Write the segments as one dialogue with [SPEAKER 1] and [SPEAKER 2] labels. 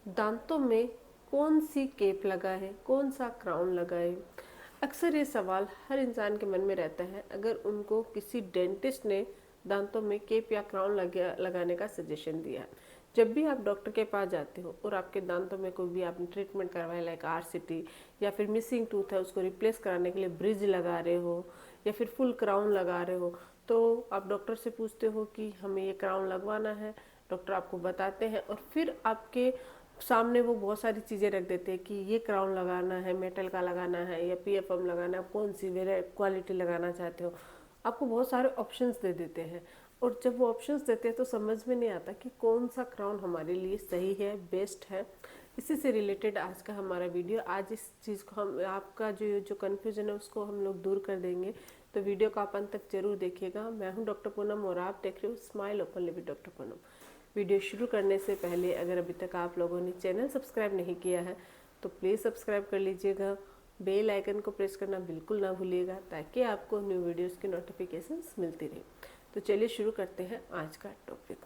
[SPEAKER 1] दांतों में कौन सी केप लगाएं, कौन सा क्राउन लगाएं। अक्सर ये सवाल हर इंसान के मन में रहता है अगर उनको किसी डेंटिस्ट ने दांतों में केप या क्राउन लगाने का सजेशन दिया। जब भी आप डॉक्टर के पास जाते हो और आपके दांतों में कोई भी आपने ट्रीटमेंट करवाया, लाइक आरसीटी या फिर मिसिंग टूथ है उसको रिप्लेस कराने के लिए ब्रिज लगा रहे हो या फिर फुल क्राउन लगा रहे हो, तो आप डॉक्टर से पूछते हो कि हमें ये क्राउन लगवाना है। डॉक्टर आपको बताते हैं और फिर आपके सामने वो बहुत सारी चीज़ें रख देते हैं कि ये क्राउन लगाना है, मेटल का लगाना है या पीएफएम लगाना है, कौन सी क्वालिटी लगाना चाहते हो। आपको बहुत सारे ऑप्शंस दे देते हैं और जब वो ऑप्शंस देते हैं तो समझ में नहीं आता कि कौन सा क्राउन हमारे लिए सही है, बेस्ट है। इसी से रिलेटेड आज का हमारा वीडियो। आज इस चीज़ को हम आपका जो कन्फ्यूजन है उसको हम लोग दूर कर देंगे, तो वीडियो को आप अंत तक जरूर देखिएगा। मैं हूं डॉक्टर पूनम और आप देख रहे हो smile openly with doctor Poonam. Video शुरू करने से पहले अगर अभी तक आप लोगों ने चैनल सब्सक्राइब नहीं किया है तो प्लीज़ सब्सक्राइब कर लीजिएगा। बेल आइकन को प्रेस करना बिल्कुल ना भूलिएगा ताकि आपको न्यू वीडियोस की नोटिफिकेशंस मिलती रहे। तो चलिए शुरू करते हैं आज का टॉपिक।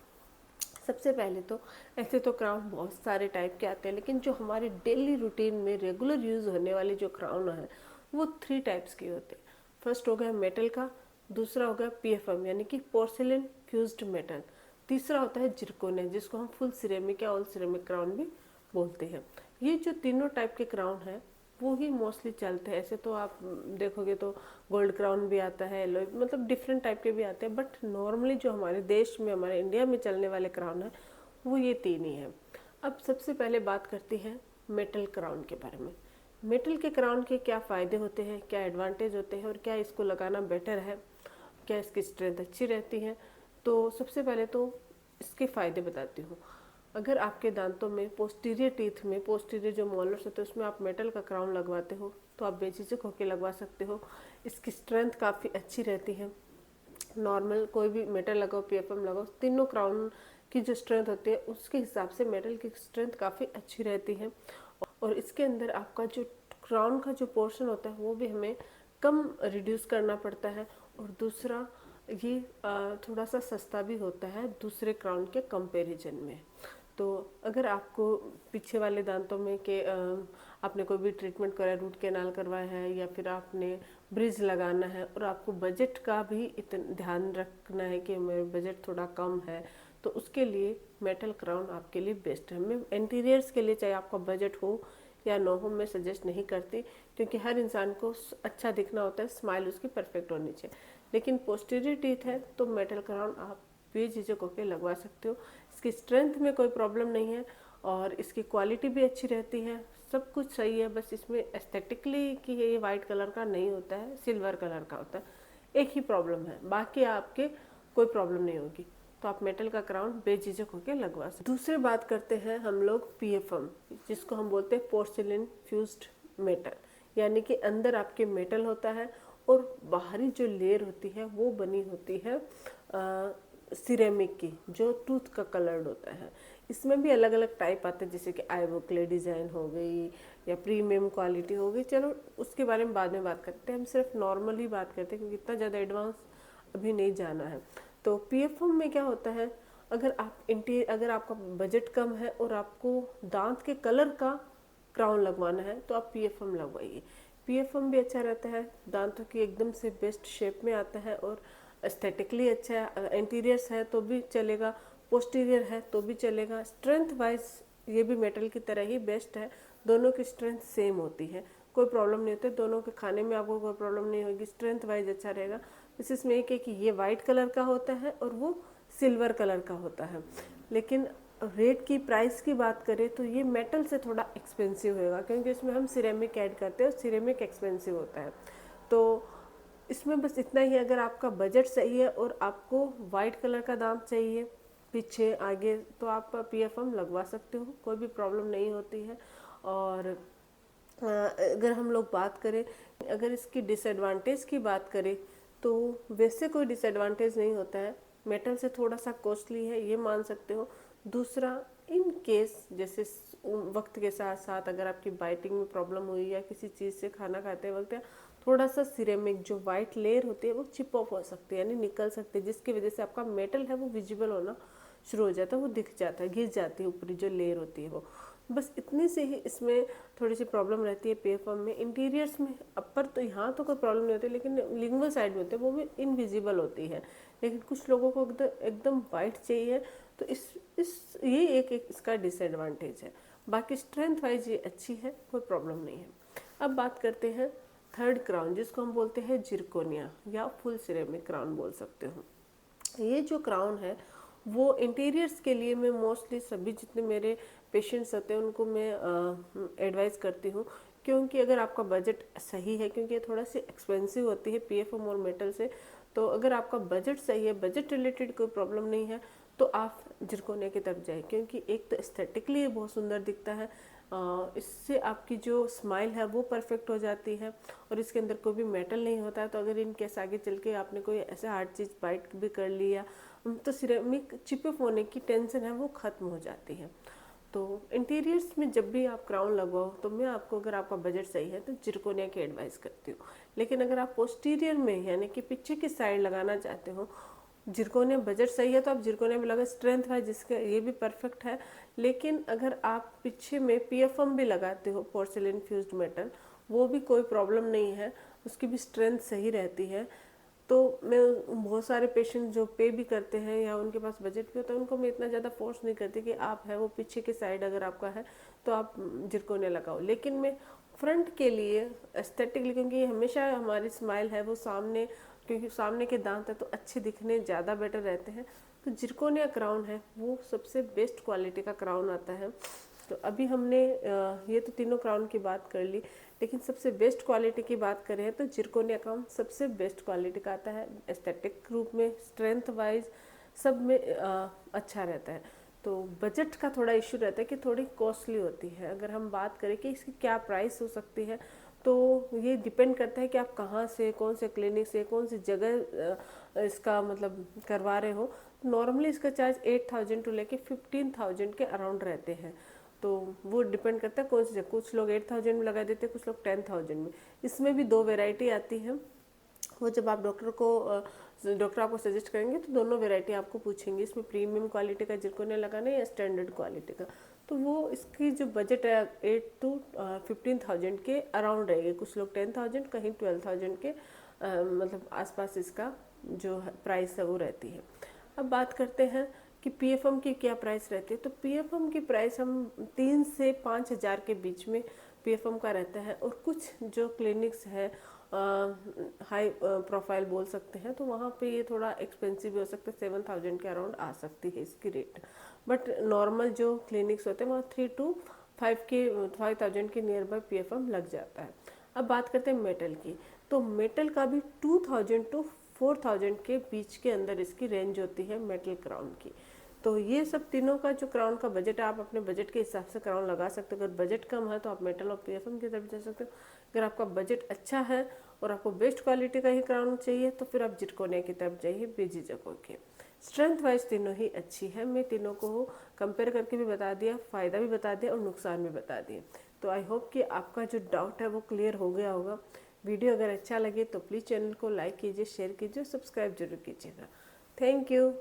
[SPEAKER 1] सबसे पहले तो ऐसे तो क्राउन बहुत सारे टाइप के आते हैं, लेकिन जो हमारे डेली रूटीन में रेगुलर यूज़ होने वाले जो क्राउन है वो 3 टाइप्स के होते हैं। फर्स्ट हो गया मेटल का, दूसरा हो गया पीएफएम यानी कि पोर्सिलेन फ्यूज्ड मेटल, तीसरा होता है जिरकोनिया जिसको हम फुल सिरेमिक या ऑल सिरेमिक क्राउन भी बोलते हैं। ये जो तीनों टाइप के क्राउन हैं वो ही मोस्टली चलते हैं। ऐसे तो आप देखोगे तो गोल्ड क्राउन भी आता है, एलोय, मतलब डिफरेंट टाइप के भी आते हैं, बट नॉर्मली जो हमारे देश में, हमारे इंडिया में चलने वाले क्राउन है वो ये 3 ही हैं। अब सबसे पहले बात करते हैं मेटल क्राउन के बारे में। मेटल के क्राउन के क्या फ़ायदे होते हैं, क्या एडवांटेज होते हैं और क्या इसको लगाना बेटर है, क्या इसकी स्ट्रेंथ अच्छी रहती है। तो सबसे पहले तो इसके फ़ायदे बताती हूँ। अगर आपके दांतों में पोस्टीरियर टीथ में पोस्टीरियर जो मोलर्स होते हैं उसमें आप मेटल का क्राउन लगवाते हो तो आप बेझिझक होकर लगवा सकते हो। इसकी स्ट्रेंथ काफ़ी अच्छी रहती है। नॉर्मल कोई भी मेटल लगाओ, पीएफएम लगाओ, तीनों क्राउन की जो स्ट्रेंथ होती है उसके हिसाब से मेटल की स्ट्रेंथ काफ़ी अच्छी रहती है। और इसके अंदर आपका जो क्राउन का जो पोर्शन होता है वो भी हमें कम रिड्यूस करना पड़ता है। और दूसरा ये थोड़ा सा सस्ता भी होता है दूसरे क्राउन के कंपैरिजन में। तो अगर आपको पीछे वाले दांतों में के आपने कोई भी ट्रीटमेंट कराया, रूट कैनाल करवाया है या फिर आपने ब्रिज लगाना है और आपको बजट का भी इतना ध्यान रखना है कि मेरा बजट थोड़ा कम है, तो उसके लिए मेटल क्राउन आपके लिए बेस्ट है। मैं इंटीरियर्स के लिए चाहे आपका बजट हो या ना हो मैं सजेस्ट नहीं करती, क्योंकि हर इंसान को अच्छा दिखना होता है, स्माइल उसकी परफेक्ट होनी चाहिए। लेकिन पोस्टीरियर टीथ है तो मेटल क्राउन आप बेझिझक होकर लगवा सकते हो। इसकी स्ट्रेंथ में कोई प्रॉब्लम नहीं है और इसकी क्वालिटी भी अच्छी रहती है, सब कुछ सही है। बस इसमें एस्थेटिकली कि ये वाइट कलर का नहीं होता है, सिल्वर कलर का होता है, एक ही प्रॉब्लम है, बाकी आपके कोई प्रॉब्लम नहीं होगी। तो आप मेटल का क्राउन बेझिझक होकर लगवा सकते। दूसरी बात करते हैं हम लोग पीएफएम, जिसको हम बोलते हैं पोर्सिलेन फ्यूज्ड मेटल, यानी कि अंदर आपके मेटल होता है और बाहरी जो लेयर होती है वो बनी होती है सिरेमिक की, जो टूथ का कलर्ड होता है। इसमें भी अलग अलग टाइप आते हैं, जैसे कि आइवोक्ले डिज़ाइन हो गई या प्रीमियम क्वालिटी हो गई। चलो उसके बारे में बाद में बात करते हैं, हम सिर्फ नॉर्मल ही बात करते हैं क्योंकि इतना ज़्यादा एडवांस अभी नहीं जाना है। तो पीएफएम में क्या होता है, अगर आपका बजट कम है और आपको दांत के कलर का क्राउन लगवाना है तो आप पीएफएम लगवाइए। पीएफएम भी अच्छा रहता है, दांतों की एकदम से बेस्ट शेप में आता है और एस्थेटिकली अच्छा है। इंटीरियर्स है तो भी चलेगा, पोस्टीरियर है तो भी चलेगा। स्ट्रेंथ वाइज ये भी मेटल की तरह ही बेस्ट है, दोनों की स्ट्रेंथ सेम होती है, कोई प्रॉब्लम नहीं होती, दोनों के खाने में आपको कोई प्रॉब्लम नहीं होगी, स्ट्रेंथ वाइज अच्छा रहेगा। बस इसमें एक है कि ये वाइट कलर का होता है और वो सिल्वर कलर का होता है। लेकिन रेट की, प्राइस की बात करें तो ये मेटल से थोड़ा एक्सपेंसिव होगा, क्योंकि इसमें हम सिरेमिक ऐड करते हैं और सिरेमिक एक्सपेंसिव होता है। तो इसमें बस इतना ही, अगर आपका बजट सही है और आपको वाइट कलर का दांत चाहिए पीछे आगे तो आप पीएफएम लगवा सकते हो, कोई भी प्रॉब्लम नहीं होती है। और अगर हम लोग बात करें, अगर इसकी डिसएडवांटेज की बात करें तो वैसे कोई डिसएडवांटेज नहीं होता है। मेटल से थोड़ा सा कॉस्टली है ये मान सकते हो। दूसरा, इन केस जैसे वक्त के साथ साथ अगर आपकी बाइटिंग में प्रॉब्लम हुई या किसी चीज़ से खाना खाते वक्त थोड़ा सा सिरेमिक जो वाइट लेयर होती है वो चिप ऑफ हो सकती है, यानी निकल सकती है, जिसकी वजह से आपका मेटल है वो विजिबल होना शुरू हो जाता है, वो दिख जाता है, घिस जाती है ऊपरी जो लेयर होती है वो। बस इतनी से ही इसमें थोड़ी सी प्रॉब्लम रहती है पीएफएम में। इंटीरियर्स में अपर तो यहाँ तो कोई प्रॉब्लम नहीं होती, लेकिन लिंगुअल साइड में होते हैं वो भी इनविजिबल होती है। लेकिन कुछ लोगों को एकदम एकदम वाइट चाहिए, तो इस ये एक इसका डिसएडवांटेज है। बाकी स्ट्रेंथ वाइज ये अच्छी है, कोई प्रॉब्लम नहीं है। अब बात करते हैं थर्ड क्राउन, जिसको हम बोलते हैं जिरकोनिया या फुल सिरेमिक क्राउन बोल सकते हो। ये जो क्राउन है वो इंटीरियर्स के लिए मैं मोस्टली सभी जितने मेरे पेशेंट्स होते हैं उनको मैं एडवाइस करती हूँ, क्योंकि अगर आपका बजट सही है, क्योंकि ये थोड़ा सी एक्सपेंसिव होती है पीएफएम और मेटल से, तो अगर आपका बजट सही है, बजट रिलेटेड कोई प्रॉब्लम नहीं है, तो आप जिरकोनिया की तरफ जाए। क्योंकि एक तो एस्थेटिकली ये बहुत सुंदर दिखता है, इससे आपकी जो स्माइल है वो परफेक्ट हो जाती है, और इसके अंदर कोई भी मेटल नहीं होता है। तो अगर इन केस आगे चल के आपने कोई ऐसे हार्ड चीज़ बाइट भी कर लिया, तो सिरेमिक चिपअप होने की टेंशन है वो ख़त्म हो जाती है। तो इंटीरियर्स में जब भी आप क्राउन लगवाओ, तो मैं आपको, अगर आपका बजट सही है, तो जिरकोनिया की एडवाइस करती हूँ। लेकिन अगर आप पोस्टीरियर में यानी कि पीछे की साइड लगाना चाहते हो, जिरकोनिया बजट सही है तो आप जिरकोनिया में लगा, स्ट्रेंथ है जिसका ये भी परफेक्ट है। लेकिन अगर आप पीछे में पीएफएम भी लगाते हो, पोर्सिलेन फ्यूज्ड मेटल, वो भी कोई प्रॉब्लम नहीं है, उसकी भी स्ट्रेंथ सही रहती है। तो मैं बहुत सारे पेशेंट जो पे भी करते हैं या उनके पास बजट भी होता है, उनको मैं इतना ज़्यादा फोर्स नहीं करती कि आप है वो पीछे की साइड अगर आपका है तो आप जिरकोनिया लगाओ। लेकिन मैं फ्रंट के लिए एस्थेटिकली, क्योंकि हमेशा हमारी स्माइल है वो सामने, क्योंकि सामने के दांत है तो अच्छे दिखने ज़्यादा बेटर रहते हैं, तो जिरकोनिया क्राउन है वो सबसे बेस्ट क्वालिटी का क्राउन आता है। तो अभी हमने ये तो तीनों क्राउन की बात कर ली, लेकिन सबसे बेस्ट क्वालिटी की बात करें तो जिरकोनिया क्राउन सबसे बेस्ट क्वालिटी का आता है। एस्थेटिक रूप में, स्ट्रेंथ वाइज, सब में अच्छा रहता है। तो बजट का थोड़ा इशू रहता है कि थोड़ी कॉस्टली होती है। अगर हम बात करें कि इसकी क्या प्राइस हो सकती है, तो ये डिपेंड करता है कि आप कहाँ से, कौन से क्लिनिक से, कौन सी जगह इसका मतलब करवा रहे हो। नॉर्मली इसका चार्ज 8,000 टू लेके 15,000 के अराउंड रहते हैं। तो वो डिपेंड करता है कौन सी जगह। कुछ लोग 8,000 में लगा देते हैं, कुछ लोग 10,000 में। इसमें भी दो वेराइटी आती है, वो जब आप डॉक्टर आपको सजेस्ट करेंगे तो दोनों वेराइटी आपको पूछेंगे, इसमें प्रीमियम क्वालिटी का जिरकोनिया लगाना है या स्टैंडर्ड क्वालिटी का। तो वो इसकी जो बजट है 8 to 15,000 के अराउंड रहेगी। कुछ लोग 10,000, कहीं 12,000 के मतलब आसपास इसका जो प्राइस है वो रहती है। अब बात करते हैं कि पीएफएम की क्या प्राइस रहती है। तो पीएफएम की प्राइस हम 3 से 5,000 के बीच में पीएफएम का रहता है। और कुछ जो क्लिनिक्स है हाई प्रोफाइल बोल सकते हैं, तो वहाँ पे ये थोड़ा एक्सपेंसिव भी हो सकता है, 7,000 के अराउंड आ सकती है इसकी रेट। बट नॉर्मल जो क्लिनिक्स होते हैं वहाँ 3 to 5,000 के नियर बाय पीएफएम लग जाता है। अब बात करते हैं मेटल की। तो मेटल का भी 2,000 to 4,000 के बीच के अंदर इसकी रेंज होती है मेटल क्राउन की। तो ये सब तीनों का जो क्राउन का बजट है, आप अपने बजट के हिसाब से क्राउन लगा सकते हो। अगर बजट कम है तो आप मेटल और पीएफएम की तरफ जा सकते हो। अगर आपका बजट अच्छा है और आपको बेस्ट क्वालिटी का ही क्राउन चाहिए, तो फिर आप जिरकोनिया की तरफ जाइए बेझिझक होके। स्ट्रेंथ वाइज तीनों ही अच्छी है, मैं तीनों को कंपेयर करके भी बता दिया, फ़ायदा भी बता दिया और नुकसान भी बता दिए। तो आई होप कि आपका जो डाउट है वो क्लियर हो गया होगा। वीडियो अगर अच्छा लगे तो प्लीज़ चैनल को लाइक कीजिए, शेयर कीजिए, सब्सक्राइब जरूर कीजिएगा। Thank you.